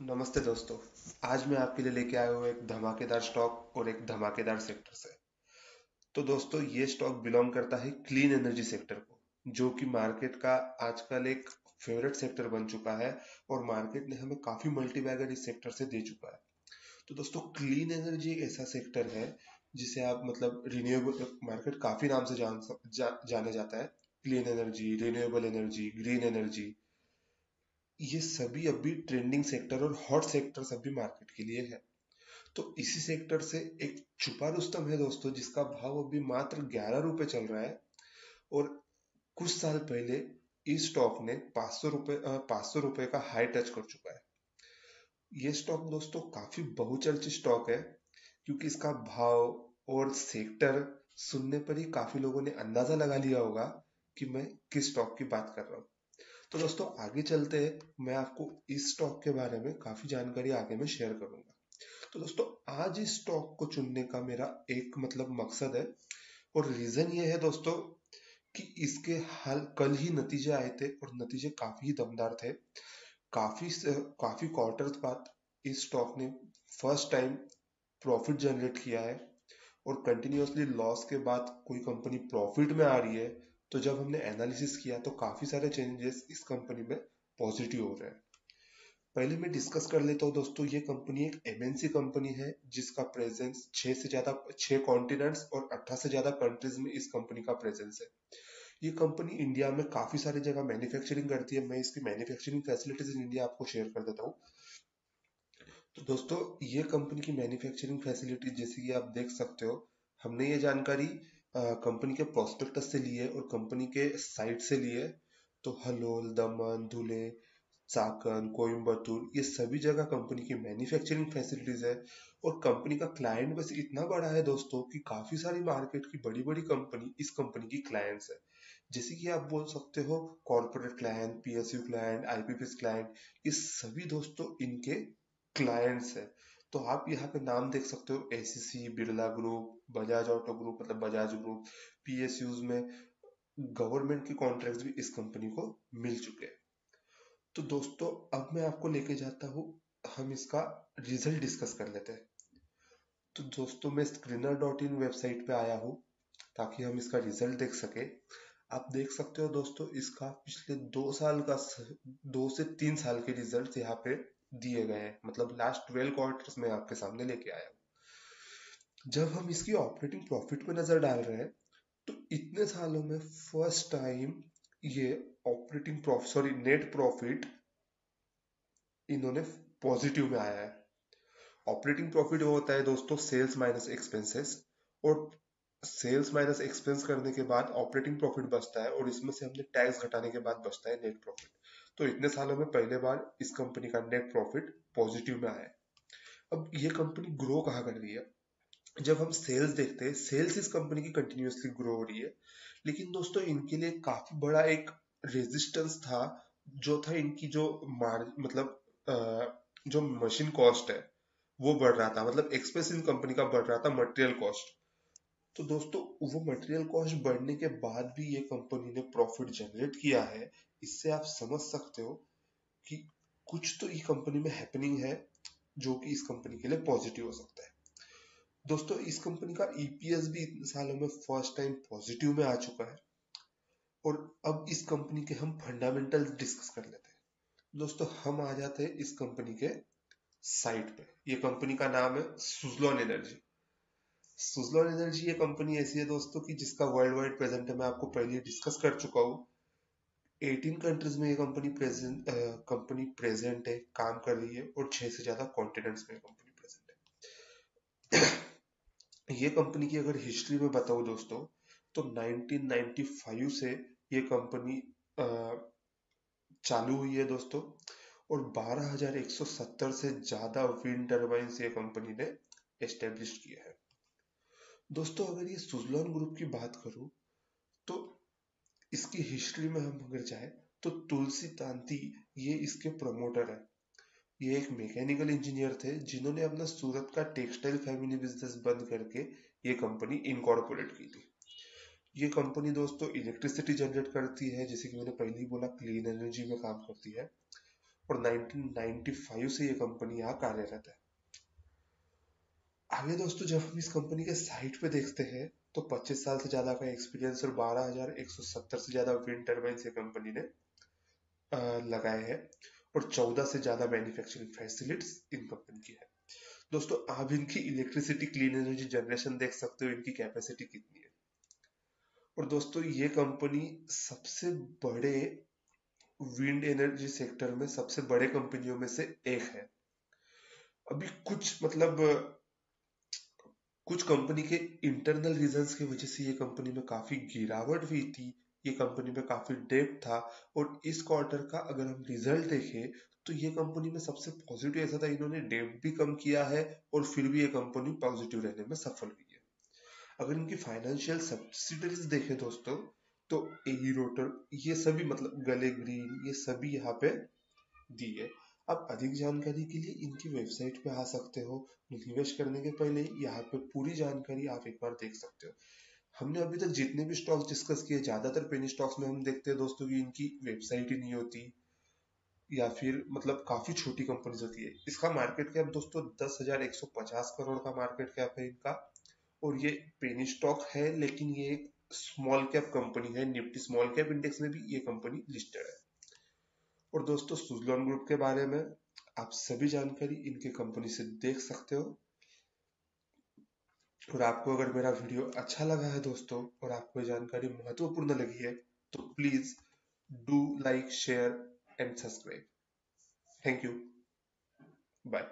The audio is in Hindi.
नमस्ते दोस्तों। आज मैं आपके लिए लेके आया हूँ एक धमाकेदार स्टॉक और एक धमाकेदार सेक्टर से। तो दोस्तों ये स्टॉक बिलोंग करता है क्लीन एनर्जी सेक्टर को, जो कि मार्केट का आजकल एक फेवरेट सेक्टर बन चुका है और मार्केट ने हमें काफी मल्टीबैगर इस सेक्टर से दे चुका है। तो दोस्तों क्लीन एनर्जी एक ऐसा सेक्टर है जिसे आप मतलब रिन्यूएबल मार्केट काफी नाम से जाने जाता है। Clean energy, renewable energy, green energy, ये सभी अभी ट्रेंडिंग सेक्टर और हॉट सेक्टर सभी मार्केट के लिए है। तो इसी सेक्टर से एक छुपा रुस्तम है दोस्तों, जिसका भाव अभी मात्र 11 रुपए चल रहा है। और कुछ साल पहले इस स्टॉक ने 500 रुपए का हाई टच कर चुका है। ये स्टॉक दोस्तों काफी बहुचर्चित स्टॉक है, क्योंकि इसका भाव और सेक्टर सुनने पर ही काफी लोगों ने अंदाजा लगा लिया होगा कि मैं किस स्टॉक की बात कर रहा हूँ। तो दोस्तों आगे चलते हैं, मैं आपको इस स्टॉक के बारे में काफी जानकारी आगे में शेयर करूंगा। तो दोस्तों आज इस स्टॉक को चुनने का मेरा एक मतलब मकसद है, और रीजन ये है दोस्तों कि इसके हाल कल ही नतीजे आए थे और नतीजे काफी दमदार थे। काफी क्वार्टर्स बाद इस स्टॉक ने फर्स्ट टाइम प्रॉफिट जनरेट किया है। और कंटिन्यूअसली लॉस के बाद कोई कंपनी प्रॉफिट में आ रही है, तो जब हमने एनालिसिस किया तो काफी सारे चेंजेस इस कंपनी में पॉजिटिव हो रहे हैं। पहले मैं डिस्कस कर लेता हूँ दोस्तों, ये कंपनी एक एमएनसी कंपनी है जिसका प्रेजेंस 6 कॉन्टिनेंट्स और 18 से ज्यादा कंट्रीज में इस कंपनी का प्रेजेंस है। ये कंपनी इंडिया में काफी सारी जगह मैन्युफैक्चरिंग करती है। मैं इसकी मैन्युफैक्चरिंग फैसिलिटीज इन इंडिया आपको शेयर कर देता हूँ। तो दोस्तों ये कंपनी की मैन्युफैक्चरिंग फैसिलिटी जैसे कि आप देख सकते हो, हमने ये जानकारी कंपनी के प्रोस्पेक्टस से ली है और कंपनी के साइट से ली है। तो हलोल, दमन, धुले, चाकन, कोयम्बतूर, ये सभी जगह कंपनी की मैन्युफैक्चरिंग फैसिलिटीज है। और कंपनी का क्लाइंट बेस इतना बड़ा है दोस्तों कि काफी सारी मार्केट की बड़ी बड़ी कंपनी इस कंपनी की क्लाइंट्स है। जैसे कि आप बोल सकते हो corporate client, PSU client, IPPS client, ये सभी दोस्तों इनके क्लाइंट्स है। तो आप यहाँ पे नाम देख सकते हो, ACC, Birla group, Bajaj auto group मतलब बजाज ग्रुप, पीएसयूज में गवर्नमेंट के कॉन्ट्रैक्ट्स भी इस कंपनी को मिल चुके हैं। तो दोस्तों अब मैं आपको लेके जाता हूँ, हम इसका रिजल्ट डिस्कस कर लेते हैं। तो दोस्तों मैं screener.in वेबसाइट पे आया हूँ ताकि हम इसका रिजल्ट देख सके। आप देख सकते हो दोस्तों, इसका पिछले 2 साल का 2 से 3 साल के रिजल्ट यहाँ पे दिए गए हैं, मतलब लास्ट 12 क्वार्टर्स में आपके सामने लेके आया हूँ। जब हम इसकी ऑपरेटिंग प्रॉफिट पे नजर डाल रहे हैं, तो इतने सालों में फर्स्ट टाइम ये operating profit sorry net profit इन्होंने पॉजिटिव में आया है। ऑपरेटिंग प्रॉफिट वो होता है दोस्तों सेल्स माइनस एक्सपेंसेस, और सेल्स माइनस एक्सपेंस करने के बाद ऑपरेटिंग प्रॉफिट बचता है और इसमें से हमने टैक्स घटाने के बाद बचता है नेट प्रॉफिट। तो इतने सालों में पहले बार इस कंपनी का नेट प्रॉफिट पॉजिटिव में आया है। अब ये कंपनी ग्रो कहाँ कर रही है? जब हम सेल्स देखते हैं, सेल्स इस कंपनी की कंटिन्यूअसली ग्रो हो रही है, लेकिन दोस्तों इनके लिए काफी बड़ा एक रेजिस्टेंस था, जो था इनकी जो मार मतलब जो मशीन कॉस्ट है वो बढ़ रहा था, मतलब एक्सपेंस इन कंपनी का बढ़ रहा था, मटेरियल कॉस्ट। तो दोस्तों वो मटेरियल कॉस्ट बढ़ने के बाद भी ये कंपनी ने प्रॉफिट जनरेट किया है। इससे आप समझ सकते हो कि कुछ तो ये कंपनी में हैपनिंग है, जो कि इस कंपनी के लिए पॉजिटिव हो सकता है। दोस्तों इस कंपनी का ईपीएस भी इतने सालों में फर्स्ट टाइम पॉजिटिव में आ चुका है। और अब इस कंपनी के हम फंडामेंटल डिस्कस कर लेते हैं। दोस्तों हम आ जाते हैं इस कंपनी के साइट पे। ये कंपनी का नाम है सुजलॉन एनर्जी। सुजलॉन एनर्जी ये कंपनी ऐसी है दोस्तों कि जिसका वर्ल्ड वाइड प्रेजेंट है, मैं आपको पहले डिस्कस कर चुका हूँ। 18 कंट्रीज में ये कंपनी प्रेजेंट है, काम कर रही है, और 6 से ज्यादा कॉन्टिनेंट्स में कंपनी प्रेजेंट है। ये कंपनी की अगर हिस्ट्री में बताऊं दोस्तों, तो 1995 से ये कंपनी चालू हुई है दोस्तों। और 12,170 से ज्यादा विंड टर्बाइन ये कंपनी ने एस्टेब्लिश किया है। दोस्तों अगर ये सुजलॉन ग्रुप की बात करूं, तो इसकी हिस्ट्री में हम अगर जाए, तो तुलसी तांती ये इसके प्रमोटर है। ये एक मैकेनिकल इंजीनियर थे जिन्होंने अपना सूरत का टेक्सटाइल फैमिली बिजनेस बंद करके ये कंपनी इनकॉर्पोरेट की थी। ये कंपनी दोस्तों इलेक्ट्रिसिटी जनरेट करती है, जैसे कि मैंने पहले ही बोला क्लीन एनर्जी में काम करती है। और 1995 से ये कंपनी यहाँ कार्यरत है। आगे दोस्तों जब हम इस कंपनी के साइट पे देखते हैं तो 25 साल से ज्यादा का एक्सपीरियंस और 12,170 से ज्यादा विंड टर्बाइन ये कंपनी ने लगाए हैं और 14 से ज्यादा मैन्युफैक्चरिंग फैसिलिटीज इन कंपनी की है। दोस्तों आप इनकी इलेक्ट्रिसिटी क्लीन एनर्जी जनरेशन देख सकते हो, इनकी कैपेसिटी कितनी है। और दोस्तों ये कंपनी सबसे बड़े विंड एनर्जी सेक्टर में सबसे बड़े कंपनियों में से एक है। अभी कुछ कंपनी के इंटरनल रीजंस की वजह से ये कंपनी में काफी गिरावट हुई थी, ये कंपनी में काफी डेप था। और इस क्वार्टर का अगर हम रिजल्ट देखें तो ये कंपनी में सबसे पॉजिटिव ऐसा था, इन्होंने डेप भी कम किया है और फिर भी ये कंपनी पॉजिटिव रहने में सफल हुई है। अगर इनकी फाइनेंशियल सब्सिडरीज देखें दोस्तों तो एई रोटर ये सभी गले ग्रीन ये सभी यहाँ पे दी है। आप अधिक जानकारी के लिए इनकी वेबसाइट पे आ सकते हो। निवेश करने के पहले यहाँ पे पूरी जानकारी आप एक बार देख सकते हो। हमने अभी तक जितने भी स्टॉक्स डिस्कस किए ज्यादातर पेनी स्टॉक्स में हम देखते हैं दोस्तों की इनकी वेबसाइट ही नहीं होती या फिर काफी छोटी कंपनीज होती है। इसका मार्केट कैप दोस्तों 10,150 करोड़ का मार्केट कैप है इनका। और ये पेनी स्टॉक है लेकिन ये एक स्मॉल कैप कंपनी है, निफ्टी स्मॉल कैप इंडेक्स में भी ये कंपनी लिस्टेड है। और दोस्तों सुजलॉन ग्रुप के बारे में आप सभी जानकारी इनके कंपनी से देख सकते हो। और आपको अगर मेरा वीडियो अच्छा लगा है दोस्तों और आपको ये जानकारी महत्वपूर्ण लगी है तो please do like share and subscribe. Thank you, bye.